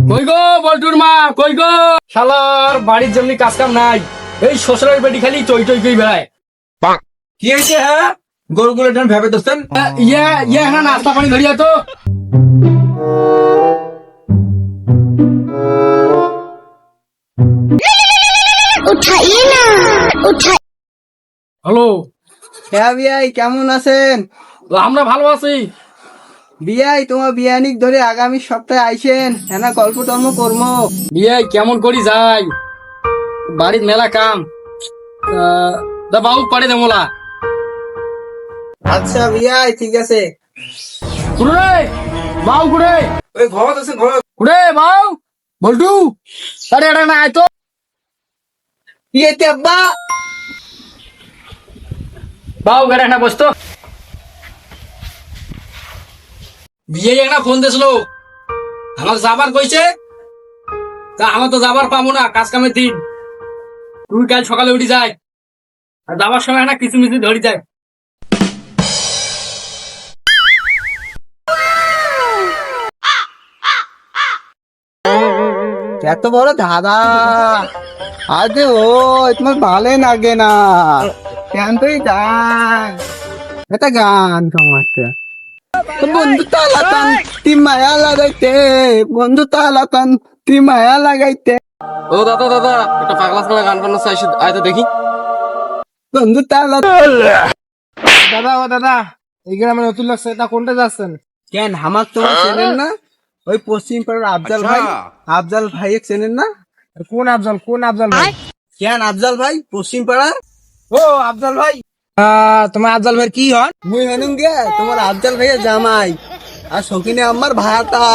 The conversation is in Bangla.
কই গো বল্টুর মা, কই গো? শালার বাড়ির জন্য কাজ কাম নাই, এই শ্বশুরের বেটি খালি টই টই কই বেড়ায়। কি হয়েছে? হ্যাঁ, গরুগুলো ভেবে দোস্তেন। ইয়া ইয়া হ্যাঁ, নাস্তা পানি ধরিয়া তো। उठाइए ना उठाइए। হ্যালো, হ্যাঁ বিয়াই, কেমন আছেন? আমরা ভালো আছি। বিয়াই, তোমার বিয়ানিক ধরে আগামী সপ্তাহে আইসেন, হ্যাঁ গল্প টল্প করবো। বিয়ে কেমন করি যাই, বাড়ির মেলা কাম। দা বাবু পারে দেমলা আচ্ছা বিয়াই, ঠিক আছে। কুড়ে বাউ, কুড়ে ওই ঘর আছে, ঘর। কুড়ে বাউ, বল্টু আরে এটা না আয় তো। কি এতে আব্বা? বাউ গাড়ি না বসতো। বিয়ে একটা ফোন দিয়েছিল, আমাকে যাবার কইছে। তা আমার তো যাবার পাবো না, কাজ কামের দিন। তুই কাল সকালে উঠি যায়, আর যাবার সময় একটা কিছু মিছু ধরি যায়। এত বড় দাদা আজ ও তোমার ভালো লাগে না কেন? তুই গান, এটা গান সমাজটা বন্ধু তালাতান তি মায়া লাগাইতে, বন্ধু তালাতান তি মায়া লাগাইতে, ও দাদা দাদা, একটা পাগলা পাগলা গান বান্না চাইছি, আয় তো দেখি। বন্ধু তালাতান। দাদা, ও দাদা, এই গ্রামে নতুন লাগছে, এটা কোনটা যাচ্ছেন? কেন হামাক তোমার চেনেন না? ওই পশ্চিম পাড়ার আফজাল ভাই, আফজাল ভাই চেনেন না? কোন আফজল, কোন আফজল ভাই? কেন আফজাল ভাই পশ্চিম পাড়ার? ও আফজল ভাই, তোমার আফজল ভাই কি হন? মুই হনুম গে তোমার আফজাল ভাইয়ের জামাই, আর শকিনে আমার ভাতা।